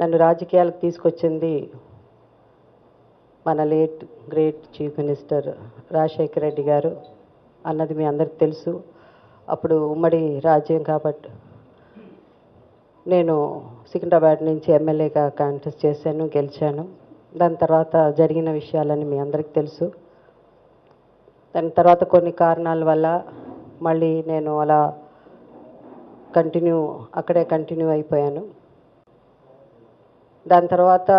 నన్ను రాజకీయాలకు తీసుకొచ్చింది మన great chief minister Rajasekhara Reddy గారు అన్నది మీ అందరికి తెలుసు. అప్పుడు ఉమ్మడి రాజ్యం కాబట్టి నేను సికింద్రాబాద్ నుంచి ఎమ్మెల్యేగా కాంటెస్ట్ చేశాను, గెలిచాను. దాని తర్వాత జరిగిన విషయాలని మీ అందరికి తెలుసు. దాని తర్వాత కొన్ని కారణాల వల్ల మళ్ళీ నేను అలా అక్కడే కంటిన్యూ అయిపోయాను. దాని తర్వాత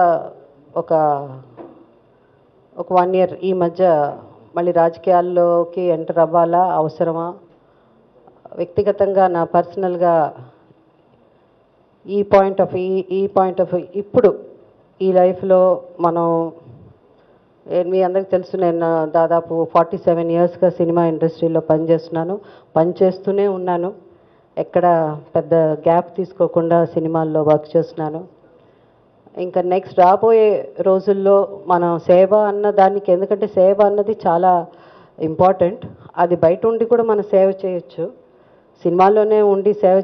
ఒక 1 year ఈ మధ్య మళ్ళీ రాజకీయాల్లోకి ఎంటర్ అవ్వాలా, అవసరమా, వ్యక్తిగతంగా నా పర్సనల్గా ఈ పాయింట్ ఆఫ్ ఇప్పుడు ఈ లైఫ్లో మనం మీ అందరికి తెలుసు, నేను దాదాపు 47 yearsగా సినిమా ఇండస్ట్రీలో పనిచేస్తూనే ఉన్నాను. ఎక్కడ పెద్ద గ్యాప్ తీసుకోకుండా సినిమాల్లో వర్క్ చేస్తున్నాను. ఇంకా నెక్స్ట్ రాబోయే రోజుల్లో మనం సేవ అన్న దానికి, ఎందుకంటే సేవ అన్నది చాలా ఇంపార్టెంట్. అది బయట ఉండి కూడా మనం సేవ చేయొచ్చు. సినిమాల్లోనే ఉండి సేవ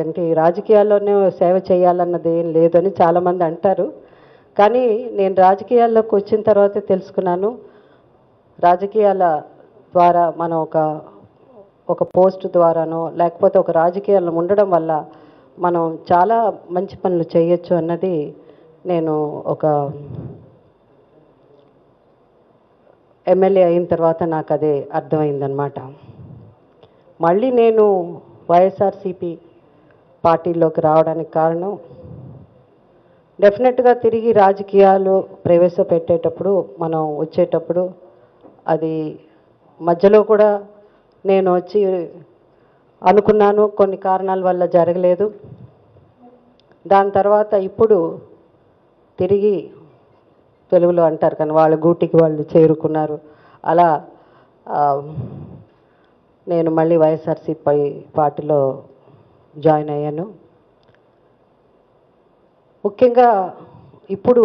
ఏంటి రాజకీయాల్లోనే సేవ చేయాలన్నది ఏం లేదని చాలామంది అంటారు. కానీ నేను రాజకీయాల్లోకి వచ్చిన తర్వాతే తెలుసుకున్నాను, రాజకీయాల ద్వారా మనం ఒక పోస్ట్ ద్వారానో లేకపోతే ఒక రాజకీయాల్లో ఉండడం వల్ల మనం చాలా మంచి పనులు చేయొచ్చు అన్నది నేను ఒక ఎమ్మెల్యే అయిన తర్వాత నాకు అదే అర్థమైందనమాట. మళ్ళీ నేను వైఎస్ఆర్సీపీ పార్టీలోకి రావడానికి కారణం, డెఫినెట్గా తిరిగి రాజకీయాలు ప్రవేశపెట్టేటప్పుడు మనం వచ్చేటప్పుడు అది మధ్యలో కూడా నేను వచ్చి అనుకున్నాను, కొన్ని కారణాల వల్ల జరగలేదు. దాని తర్వాత ఇప్పుడు తిరిగి తెలుగులో అంటారు కానీ వాళ్ళ గూటికి వాళ్ళు చేరుకున్నారు. అలా నేను మళ్ళీ వైఎస్ఆర్సీపీ పార్టీలో జాయిన్ అయ్యాను. ముఖ్యంగా ఇప్పుడు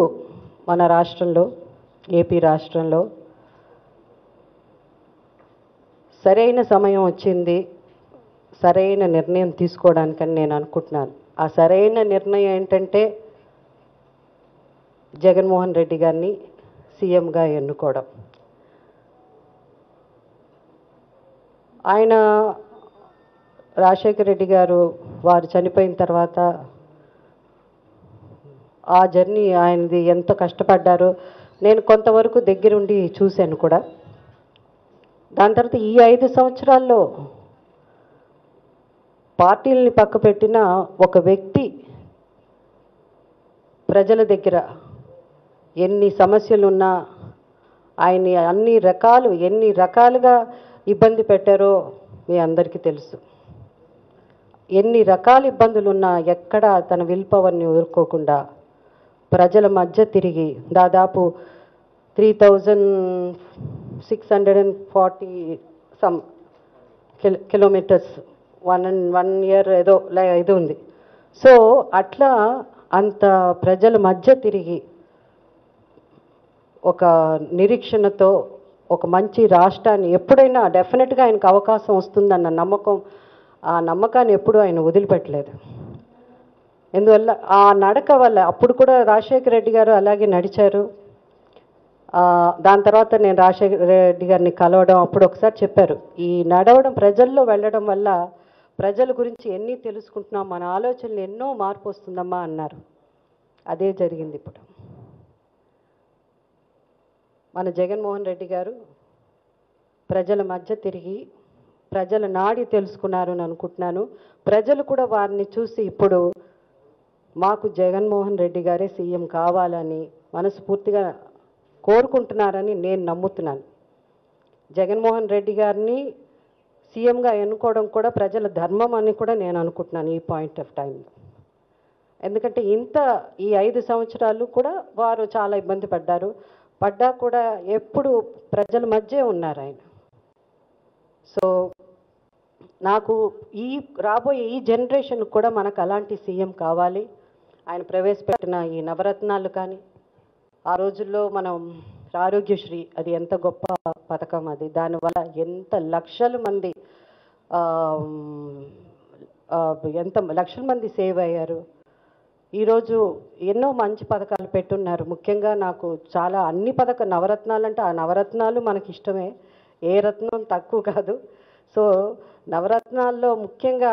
మన రాష్ట్రంలో, ఏపీ రాష్ట్రంలో సరైన సమయం వచ్చింది సరైన నిర్ణయం తీసుకోవడానికని నేను అనుకుంటున్నాను. ఆ సరైన నిర్ణయం ఏంటంటే జగన్మోహన్ రెడ్డి గారిని సీఎంగా ఎన్నుకోవడం. ఆయన రాజశేఖర రెడ్డి గారు వారు చనిపోయిన తర్వాత ఆ జర్నీ ఆయనది ఎంత కష్టపడ్డారో నేను కొంతవరకు దగ్గరుండి చూశాను కూడా. దాని తర్వాత ఈ 5 సంవత్సరాల్లో పార్టీలని పక్కపెట్టిన ఒక వ్యక్తి ప్రజల దగ్గర ఎన్ని సమస్యలున్నా ఆయన్ని ఎన్ని రకాలుగా ఇబ్బంది పెట్టారో మీ అందరికీ తెలుసు. ఎన్ని రకాల ఇబ్బందులున్నా ఎక్కడ తన విల్ పవర్ని వదులుకోకుండా ప్రజల మధ్య తిరిగి దాదాపు 3640 సమ్ కిలోమీటర్స్ 1 year ఏదో ఇది ఉంది. సో అట్లా అంత ప్రజల మధ్య తిరిగి ఒక నిరీక్షణతో ఒక మంచి రాష్ట్రాన్ని ఎప్పుడైనా డెఫినెట్గా ఆయనకు అవకాశం వస్తుందన్న నమ్మకం, ఆ నమ్మకాన్ని ఎప్పుడూ ఆయన వదిలిపెట్టలేదు. ఎందువల్ల ఆ నడక వల్ల అప్పుడు కూడా రాజశేఖర రెడ్డి గారు అలాగే నడిచారు. దాని తర్వాత నేను రాజశేఖర రెడ్డి గారిని కలవడం అప్పుడు ఒకసారి చెప్పారు, ఈ నడవడం ప్రజల్లో వెళ్ళడం వల్ల ప్రజల గురించి ఎన్ని తెలుసుకుంటున్నాం, మన ఆలోచనలు ఎన్నో మార్పు వస్తుందమ్మా అన్నారు. అదే జరిగింది ఇప్పుడు. మన జగన్మోహన్ రెడ్డి గారు ప్రజల మధ్య తిరిగి ప్రజల నాడి తెలుసుకున్నారు అని అనుకుంటున్నాను. ప్రజలు కూడా వారిని చూసి ఇప్పుడు మాకు జగన్మోహన్ రెడ్డి గారే సీఎం కావాలని మనస్ఫూర్తిగా కోరుకుంటున్నారని నేను నమ్ముతున్నాను. జగన్మోహన్ రెడ్డి గారిని సీఎంగా ఎన్నుకోవడం కూడా ప్రజల ధర్మం అని కూడా నేను అనుకుంటున్నాను ఈ పాయింట్ ఆఫ్ టైంలో. ఎందుకంటే ఈ 5 సంవత్సరాలు కూడా వారు చాలా ఇబ్బంది పడ్డా కూడా ఎప్పుడు ప్రజల మధ్య ఉన్నారు ఆయన. సో నాకు రాబోయే ఈ జనరేషన్ కూడా మనకు అలాంటి సీఎం కావాలి. ఆయన ప్రవేశపెట్టిన ఈ నవరత్నాలు కానీ, ఆ రోజుల్లో మనం ఆరోగ్యశ్రీ అది ఎంత గొప్ప పథకం, అది దానివల్ల ఎంత లక్షల మంది సేవ్ అయ్యారు. ఈరోజు ఎన్నో మంచి పథకాలు పెట్టున్నారు. ముఖ్యంగా నాకు చాలా అన్ని నవరత్నాలు అంటే ఆ నవరత్నాలు మనకి ఇష్టమే, ఏ రత్నం తక్కువ కాదు. సో నవరత్నాల్లో ముఖ్యంగా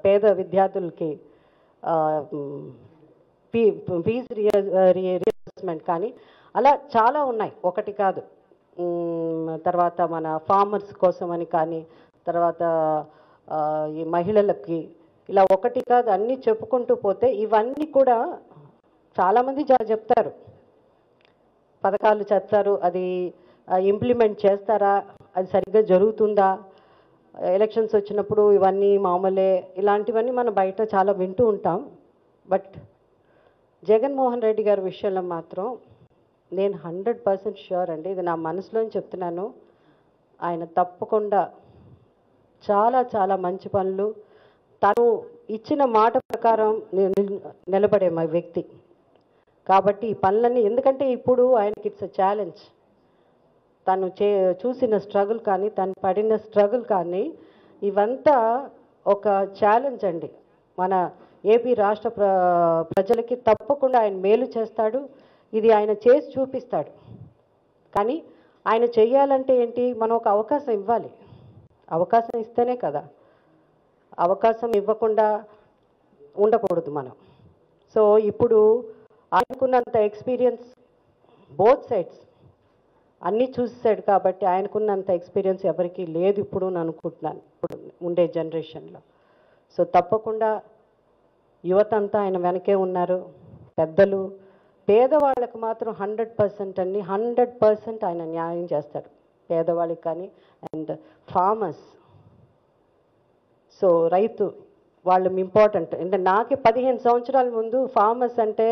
పేద విద్యార్థులకి ఫీజు రియంబర్స్మెంట్ కానీ అలా చాలా ఉన్నాయి, ఒకటి కాదు. తర్వాత మన ఫార్మర్స్ కోసమని కానీ, తర్వాత ఈ మహిళలకి, ఇలా ఒకటి కాదు అన్నీ చెప్పుకుంటూ పోతే ఇవన్నీ కూడా చాలామంది చెప్తారు, పథకాలు చెప్తారు, అది ఇంప్లిమెంట్ చేస్తారా, అది సరిగ్గా జరుగుతుందా, ఎలక్షన్స్ వచ్చినప్పుడు ఇవన్నీ మామూలే, ఇలాంటివన్నీ మనం బయట చాలా వింటూ ఉంటాం. బట్ జగన్మోహన్ రెడ్డి గారి విషయంలో మాత్రం నేను 100% ష్యూర్ అండి, ఇది నా మనసులోని చెప్తున్నాను. ఆయన తప్పకుండా చాలా చాలా మంచి పనులు, తను ఇచ్చిన మాట ప్రకారం నిలబడే మా వ్యక్తి కాబట్టి ఈ పనులన్నీ, ఎందుకంటే ఇప్పుడు ఆయనకి ఇట్స్ అ ఛాలెంజ్. తను చూసిన స్ట్రగుల్ కానీ, తను పడిన స్ట్రగుల్ కానీ, ఇవంతా ఒక ఛాలెంజ్ అండి. మన ఏపీ రాష్ట్ర ప్రజలకి తప్పకుండా ఆయన మేలు చేస్తాడు, ఇది ఆయన చేసి చూపిస్తాడు. కానీ ఆయన చెయ్యాలంటే ఏంటి, మనం ఒక అవకాశం ఇవ్వాలి, అవకాశం ఇస్తేనే కదా. అవకాశం ఇవ్వకుండా ఉండకూడదు మనం. సో ఇప్పుడు ఆయనకున్నంత ఎక్స్పీరియన్స్ బోత్ సైడ్స్ అన్నీ చూసాడు కాబట్టి ఆయనకున్నంత ఎక్స్పీరియన్స్ ఎవరికీ లేదు ఇప్పుడు అని అనుకుంటున్నాను, ఇప్పుడు ఉండే జనరేషన్లో. సో తప్పకుండా యువత అంతా ఆయన వెనకే ఉన్నారు, పెద్దలు. పేదవాళ్ళకు మాత్రం 100% అండి, 100% ఆయన న్యాయం చేస్తాడు పేదవాళ్ళకి కానీ. అండ్ ఫార్మర్స్, సో రైతు వాళ్ళు ఇంపార్టెంట్. అంటే నాకే 15 సంవత్సరాల ముందు ఫార్మర్స్ అంటే,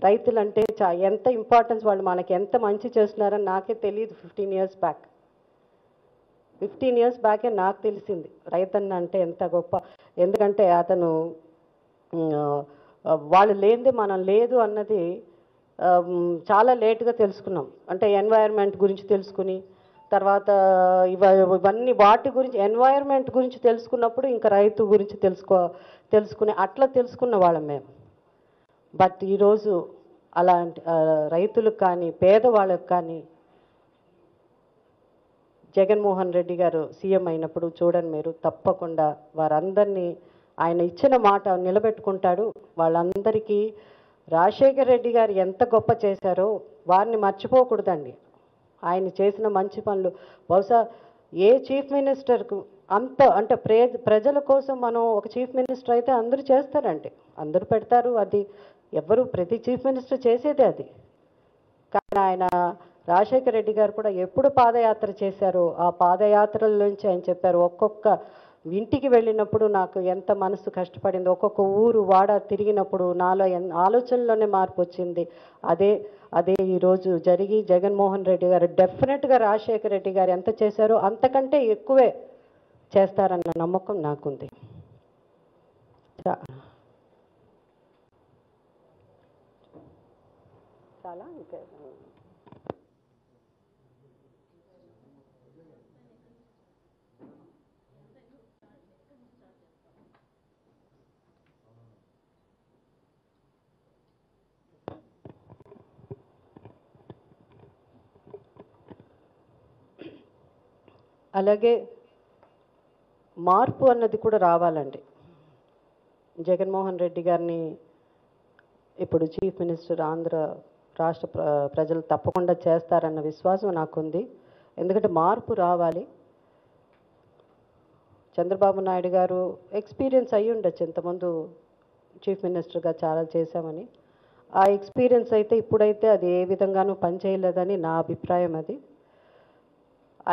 రైతులు అంటే ఎంత ఇంపార్టెన్స్, వాళ్ళు మనకి ఎంత మంచి చేస్తున్నారని నాకే తెలియదు. 15 years బ్యాక్, 15 years బ్యాకే నాకు తెలిసింది రైతన్న అంటే ఎంత గొప్ప. ఎందుకంటే అతను వాళ్ళు లేనిదే మనం లేదు అన్నది చాలా లేటుగా తెలుసుకున్నాం. అంటే ఎన్వైర్న్మెంట్ గురించి తెలుసుకుని, తర్వాత ఇవన్నీ వాటి గురించి, ఎన్వైర్న్మెంట్ గురించి తెలుసుకున్నప్పుడు ఇంకా రైతు గురించి తెలుసుకుని అట్లా తెలుసుకున్న వాళ్ళం మేము. బట్ ఈరోజు అలాంటి రైతులకు కానీ, పేదవాళ్ళకు కానీ జగన్మోహన్ రెడ్డి గారు సీఎం అయినప్పుడు చూడండి మీరు, తప్పకుండా వారందరినీ ఆయన ఇచ్చిన మాట నిలబెట్టుకుంటాడు. వాళ్ళందరికీ రాజశేఖర్ రెడ్డి గారు ఎంత గొప్ప చేశారో వారిని మర్చిపోకూడదండి. ఆయన చేసిన మంచి పనులు బహుశా ఏ చీఫ్ మినిస్టర్కు అంత, అంటే ప్రజల కోసం మనం ఒక చీఫ్ మినిస్టర్ అయితే అందరూ చేస్తారండి, అందరూ పెడతారు, అది ఎవరు ప్రతి చీఫ్ మినిస్టర్ చేసేదే అది. కానీ ఆయన రాజశేఖర రెడ్డి గారు కూడా ఎప్పుడు పాదయాత్ర చేశారో ఆ పాదయాత్రల నుంచి ఆయన చెప్పారు, ఒక్కొక్క ఇంటికి వెళ్ళినప్పుడు నాకు ఎంత మనసు కష్టపడింది, ఒక్కొక్క ఊరు వాడ తిరిగినప్పుడు నాలో ఆలోచనలోనే మార్పు వచ్చింది. అదే ఈరోజు జరిగి జగన్మోహన్ రెడ్డి గారు డెఫినెట్గా రాజశేఖర రెడ్డి గారు ఎంత చేశారో అంతకంటే ఎక్కువే చేస్తారన్న నమ్మకం నాకుంది. చాలా ఇంకా అలాగే మార్పు అన్నది కూడా రావాలండి. జగన్మోహన్ రెడ్డి గారిని ఇప్పుడు చీఫ్ మినిస్టర్ ఆంధ్ర రాష్ట్ర ప్రజలు తప్పకుండా చేస్తారన్న విశ్వాసం నాకుంది. ఎందుకంటే మార్పు రావాలి. చంద్రబాబు నాయుడు గారు ఎక్స్పీరియన్స్ అయ్యి ఉండొచ్చు, ఇంతకుముందు చీఫ్ మినిస్టర్గా చాలా చేశామని. ఆ ఎక్స్పీరియన్స్ అయితే ఇప్పుడైతే అది ఏ విధంగానూ పనిచేయలేదని నా అభిప్రాయం. అది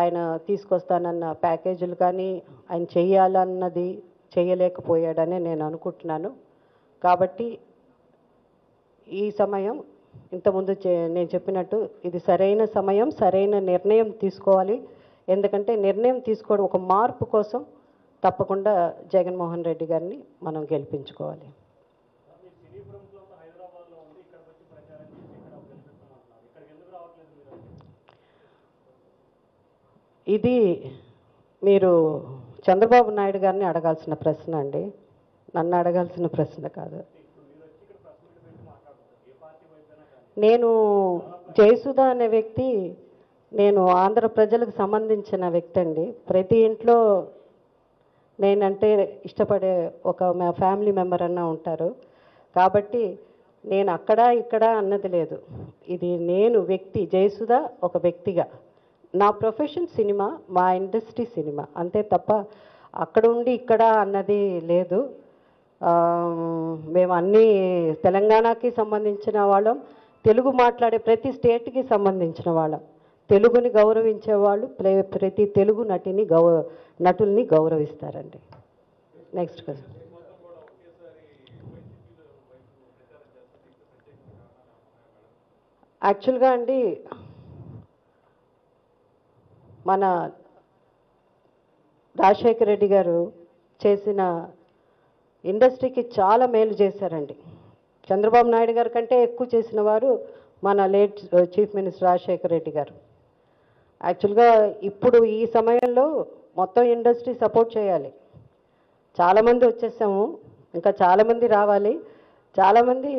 ఆయన తీసుకొస్తానన్న ప్యాకేజీలు కానీ ఆయన చేయాలన్నది చేయలేకపోయాడని నేను అనుకుంటున్నాను. కాబట్టి ఈ సమయం ఇంతకుముందు నేను చెప్పినట్టు ఇది సరైన సమయం, సరైన నిర్ణయం తీసుకోవాలి. ఎందుకంటే నిర్ణయం తీసుకోవడం ఒక మార్పు కోసం తప్పకుండా జగన్మోహన్ రెడ్డి గారిని మనం గెలిపించుకోవాలి. ఇది మీరు చంద్రబాబు నాయుడు గారిని అడగాల్సిన ప్రశ్న అండి. నన్ను అడగాల్సిన ప్రశ్న కాదు. నేను జయసుధ అనే వ్యక్తి, నేను ఆంధ్ర ప్రజలకు సంబంధించిన వ్యక్తి అండి. ప్రతి ఇంట్లో నేనంటే ఇష్టపడే ఒక మా ఫ్యామిలీ మెంబర్ అన్న ఉంటారు. కాబట్టి నేను అక్కడ ఇక్కడ అన్నది లేదు. ఇది నేను వ్యక్తి జయసుధ ఒక వ్యక్తిగా, నా ప్రొఫెషన్ సినిమా, మా ఇండస్ట్రీ సినిమా, అంతే తప్ప అక్కడ ఉండి ఇక్కడ అన్నది లేదు. మేము అన్నీ తెలంగాణకి సంబంధించిన వాళ్ళం, తెలుగు మాట్లాడే ప్రతి స్టేట్కి సంబంధించిన వాళ్ళం. తెలుగుని గౌరవించే వాళ్ళు ప్రతి తెలుగు నటుల్ని గౌరవిస్తారండి. Next question. యాక్చువల్గా అండి, మన రాజశేఖర రెడ్డి గారు చేసిన ఇండస్ట్రీకి చాలా మేలు చేశారండి. చంద్రబాబు నాయుడు గారి కంటే ఎక్కువ చేసిన వారు మన late chief minister Rajasekhara Reddy గారు. యాక్చువల్గా ఇప్పుడు ఈ సమయంలో మొత్తం ఇండస్ట్రీ సపోర్ట్ చేయాలి. చాలామంది వచ్చేసాము, ఇంకా చాలామంది రావాలి. చాలామంది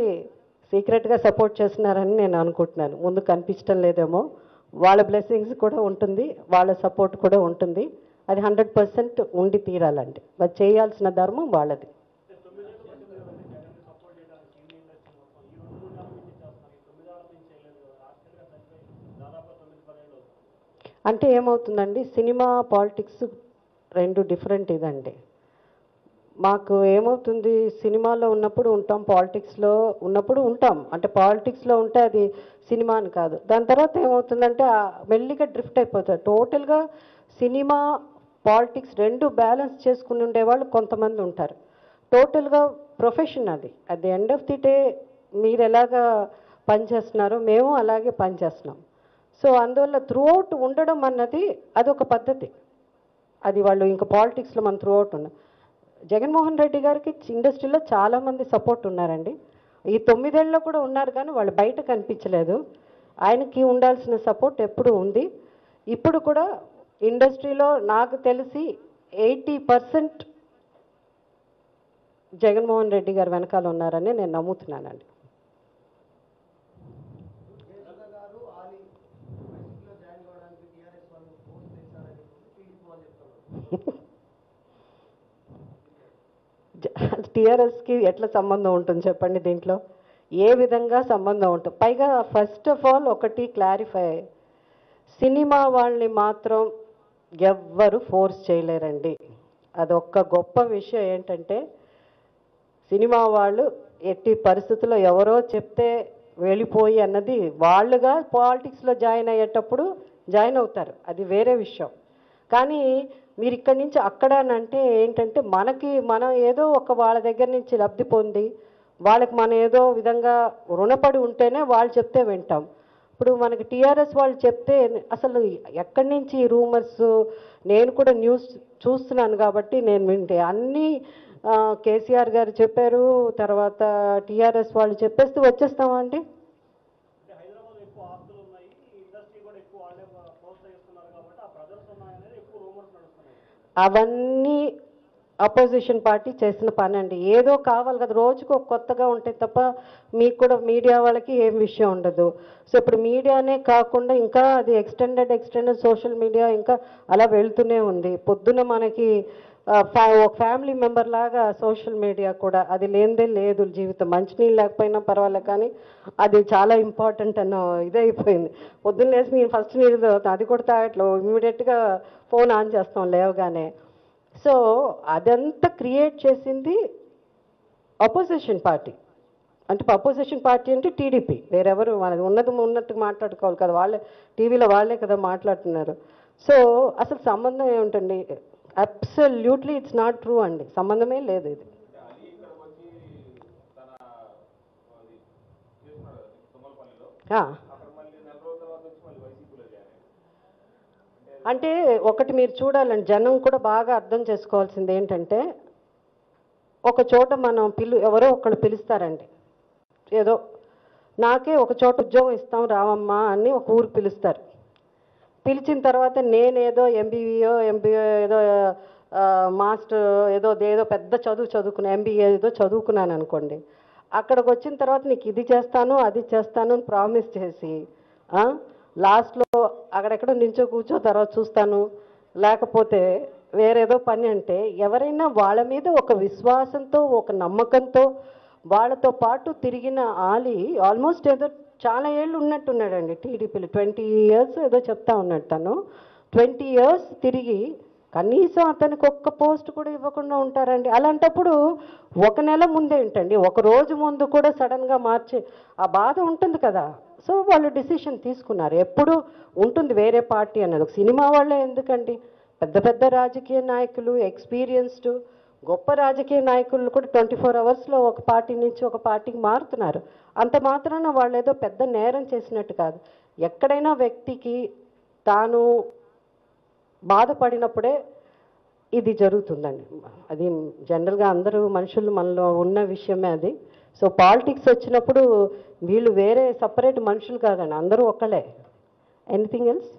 సీక్రెట్గా సపోర్ట్ చేస్తున్నారని నేను అనుకుంటున్నాను. ముందు కనిపించడం లేదేమో. వాళ్ళ బ్లెస్సింగ్స్ కూడా ఉంటుంది, వాళ్ళ సపోర్ట్ కూడా ఉంటుంది. అది 100% ఉండి తీరాలండి. మరి చేయాల్సిన ధర్మం వాళ్ళది. అంటే ఏమవుతుందండి, సినిమా పాలిటిక్స్ రెండు డిఫరెంట్ ఇదండి. మాకు ఏమవుతుంది, సినిమాలో ఉన్నప్పుడు ఉంటాం, పాలిటిక్స్లో ఉన్నప్పుడు ఉంటాం. అంటే పాలిటిక్స్లో ఉంటే అది సినిమా అని కాదు. దాని తర్వాత ఏమవుతుందంటే మెల్లిగా డ్రిఫ్ట్ అయిపోతుంది. టోటల్గా సినిమా పాలిటిక్స్ రెండు బ్యాలెన్స్ చేసుకుని ఉండేవాళ్ళు కొంతమంది ఉంటారు. టోటల్గా ప్రొఫెషన్ అది. At the end of the day మీరు ఎలాగా పనిచేస్తున్నారో మేము అలాగే పనిచేస్తున్నాం. సో అందువల్ల త్రూఅవుట్ ఉండడం అన్నది అదొక పద్ధతి. అది వాళ్ళు ఇంకా పాలిటిక్స్లో మన త్రూఅవుట్ ఉన్నాం. జగన్మోహన్ రెడ్డి గారికి ఇండస్ట్రీలో చాలామంది సపోర్ట్ ఉన్నారండి. ఈ 9 ఏళ్ళలో కూడా ఉన్నారు, కానీ వాళ్ళు బయట కనిపించలేదు. ఆయనకి ఉండాల్సిన సపోర్ట్ ఎప్పుడు ఉంది. ఇప్పుడు కూడా ఇండస్ట్రీలో నాకు తెలిసి 80% జగన్మోహన్ రెడ్డి గారు వెనకాల ఉన్నారని నేను నమ్ముతున్నానండి. టీఆర్ఎస్కి ఎట్లా సంబంధం ఉంటుంది చెప్పండి? దీంట్లో ఏ విధంగా సంబంధం ఉంటుంది? పైగా ఫస్ట్ ఆఫ్ ఆల్ ఒకటి క్లారిఫై, సినిమా వాళ్ళని మాత్రం ఎవ్వరు ఫోర్స్ చేయలేరండి. అదొక్క గొప్ప విషయం. ఏంటంటే సినిమా వాళ్ళు ఎట్టి పరిస్థితుల్లో ఎవరో చెప్తే వెళ్ళిపోయి అన్నది, వాళ్ళుగా పాలిటిక్స్లో జాయిన్ అయ్యేటప్పుడు జాయిన్ అవుతారు, అది వేరే విషయం. కానీ మీరు ఇక్కడి నుంచి అక్కడనంటే ఏంటంటే మనం ఏదో ఒక వాళ్ళ దగ్గర నుంచి లబ్ధి పొంది వాళ్ళకి మనం ఏదో విధంగా రుణపడి ఉంటేనే వాళ్ళు చెప్తే వింటాం. ఇప్పుడు మనకి టీఆర్ఎస్ వాళ్ళు చెప్తే అసలు ఎక్కడి నుంచి ఈ రూమర్స్, నేను కూడా న్యూస్ చూస్తున్నాను కాబట్టి నేను వింటే అన్నీ కేసీఆర్ గారు చెప్పారు, తర్వాత టీఆర్ఎస్ వాళ్ళు చెప్పేస్తూ వచ్చేస్తామా అండి? అవన్నీ అపోజిషన్ పార్టీ చేసిన పని అండి. ఏదో కావాలి కదా, రోజుకు ఒక కొత్తగా ఉంటే తప్ప మీకు కూడా మీడియా వాళ్ళకి ఏం విషయం ఉండదు. సో ఇప్పుడు మీడియానే కాకుండా ఇంకా అది ఎక్స్టెండెడ్ సోషల్ మీడియా ఇంకా అలా వెళ్తూనే ఉంది. పొద్దున మనకి ఒక ఫ్యామిలీ మెంబర్ లాగా సోషల్ మీడియా కూడా, అది లేనిదే లేదు జీవితం. మంచినీళ్ళు లేకపోయినా పర్వాలేదు, కానీ అది చాలా ఇంపార్టెంట్ అన్న ఇదైపోయింది. పొద్దున్న లేసి నేను ఫస్ట్ నీళ్ళు తాగుతాను, అది కూడా తాగట్లో ఇమీడియట్గా ఫోన్ ఆన్ చేస్తాం లేవగానే. సో అదంతా క్రియేట్ చేసింది అపోజిషన్ పార్టీ. అంటే అపోజిషన్ పార్టీ అంటే టీడీపీ, వేరెవరు మనది ఉన్నట్టు మాట్లాడుకోవాలి కదా, వాళ్ళే టీవీలో వాళ్ళే కదా మాట్లాడుతున్నారు. సో అసలు సంబంధం ఏముంటుంది? అబ్సల్యూట్లీ ఇట్స్ నాట్ ట్రూ అండి, సంబంధమే లేదు ఇది. అంటే ఒకటి మీరు చూడాలండి, జనం కూడా బాగా అర్థం చేసుకోవాల్సింది ఏంటంటే, ఒక చోట మనం ఎవరో ఒకళ్ళు పిలుస్తారండి, ఏదో నాకే ఒక చోట ఉద్యోగం ఇస్తాం రావమ్మా అని ఒక ఊరు పిలుస్తారు. పిలిచిన తర్వాత నేనేదో ఎంబీఓ ఏదో మాస్టర్ ఏదో పెద్ద చదువుకున్నా, ఎంబీఏ ఏదో చదువుకున్నాను అనుకోండి. అక్కడికి వచ్చిన తర్వాత నీకు ఇది చేస్తాను అది చేస్తాను అని ప్రామిస్ చేసి లాస్ట్లో అక్కడెక్కడ నించో కూర్చో తర్వాత చూస్తాను లేకపోతే వేరేదో పని అంటే, ఎవరైనా వాళ్ళ మీద ఒక విశ్వాసంతో ఒక నమ్మకంతో వాళ్ళతో పాటు తిరిగిన ఆలి ఆల్మోస్ట్ ఏదో చాలా ఏళ్ళు ఉన్నట్టున్నాడండి టీడీపీలో. 20 years ఏదో చెప్తా ఉన్నాడు తను. 20 years తిరిగి కనీసం అతనికి ఒక్క పోస్ట్ కూడా ఇవ్వకుండా ఉంటారండి. అలాంటప్పుడు ఒక నెల ముందే ఏంటండి, ఒక రోజు ముందు కూడా సడన్గా మార్చే ఆ బాధ ఉంటుంది కదా. సో వాళ్ళు డిసిషన్ తీసుకున్నారు. ఎప్పుడు ఉంటుంది వేరే పార్టీ అన్నది. ఒక సినిమా వాళ్ళే ఎందుకండి, పెద్ద పెద్ద రాజకీయ నాయకులు, ఎక్స్పీరియన్స్డ్ గొప్ప రాజకీయ నాయకులు కూడా 24 hours ఒక పార్టీ నుంచి ఒక పార్టీకి మారుతున్నారు. అంత మాత్రాన వాళ్ళు ఏదో పెద్ద నేరం చేసినట్టు కాదు. ఎక్కడైనా వ్యక్తికి తాను బాధపడినప్పుడే ఇది జరుగుతుందండి. అది జనరల్గా అందరూ మనుషులు మనలో ఉన్న విషయమే అది. సో పాలిటిక్స్ వచ్చినప్పుడు వీళ్ళు వేరే సపరేట్ మనుషులు కాదండి, అందరూ ఒక్కలే. Anything else?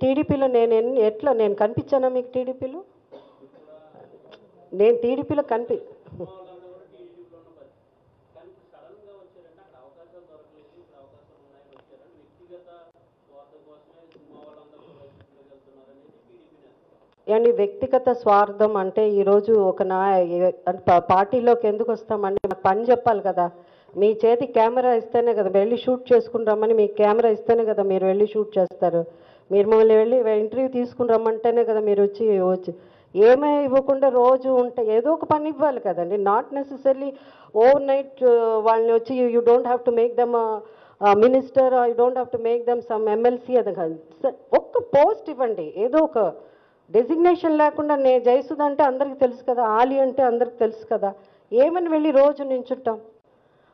టీడీపీలో నేను కనిపించానా మీకు? టీడీపీలో నేను టీడీపీలో అండి వ్యక్తిగత స్వార్థం అంటే ఈరోజు ఒక పార్టీలోకి ఎందుకు వస్తామండి? పని చెప్పాలి కదా. మీ చేతి కెమెరా ఇస్తేనే కదా వెళ్ళి షూట్ చేసుకుని రమ్మని, మీకు కెమెరా ఇస్తేనే కదా మీరు వెళ్ళి షూట్ చేస్తారు. మీరు మమ్మల్ని వెళ్ళి ఇంటర్వ్యూ తీసుకుని రమ్మంటేనే కదా మీరు వచ్చి ఏమీ ఇవ్వకుండా రోజు ఉంటే ఏదో ఒక పని ఇవ్వాలి కదండి. నాట్ నెసెసరీ ఓవర్ నైట్ వాళ్ళని వచ్చి you don't have to make them minister, you don't have to make them some MLC. అది కాదు, ఒక్క పోస్ట్ ఇవ్వండి. ఏదో ఒక డెసిగ్నేషన్ లేకుండా నేను జయసుధ అంటే అందరికీ తెలుసు కదా, ఆలి అంటే అందరికి తెలుసు కదా, ఏమని వెళ్ళి రోజు నించుంటాం?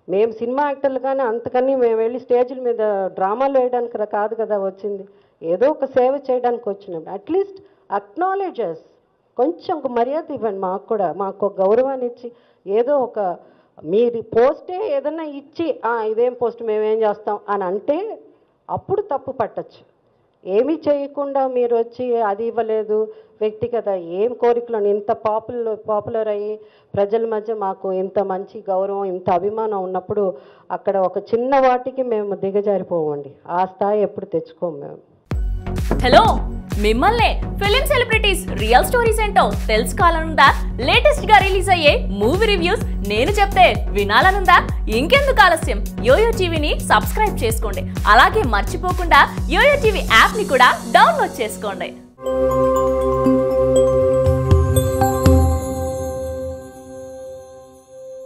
మేము సినిమా యాక్టర్లు కానీ అంతకని మేము వెళ్ళి స్టేజ్ల మీద డ్రామాలు వేయడానికి కాదు కదా వచ్చింది. ఏదో ఒక సేవ చేయడానికి వచ్చినాం. అట్లీస్ట్ అక్నాలెడ్జెస్, కొంచెం ఒక మర్యాద ఇవ్వండి మాకు కూడా, మాకు ఒక గౌరవాన్ని ఇచ్చి ఏదో ఒక మీరు పోస్టే ఏదన్నా ఇచ్చి ఇదేం పోస్ట్ మేమేం చేస్తాం అని అంటే అప్పుడు తప్పు పట్టచ్చు. ఏమీ చేయకుండా మీరు వచ్చి అది ఇవ్వలేదు వ్యక్తిగత ఏం కోరికలు, ఇంత పాపులర్ అయ్యి ప్రజల మధ్య మాకు ఇంత మంచి గౌరవం ఇంత అభిమానం ఉన్నప్పుడు అక్కడ ఒక చిన్న వాటికి మేము దిగజారిపోవండి. ఆ స్థాయి ఎప్పుడు తెచ్చుకోము మేము. హలో, మిమ్మల్ని ఫిలిం సెలబ్రిటీస్ రియల్ స్టోరీస్ ఏంటో తెలుసుకోవాలనుందా? లేటెస్ట్ గా రిలీజ్ అయ్యే మూవీ రివ్యూస్ నేను చెప్తే వినాలనుందా? ఇంకెందుకు ఆలస్యం, యోయో టీవీని సబ్స్క్రైబ్ చేసుకోండి. అలాగే మర్చిపోకుండా యోయో టీవీ యాప్ ని కూడా డౌన్లోడ్ చేసుకోండి.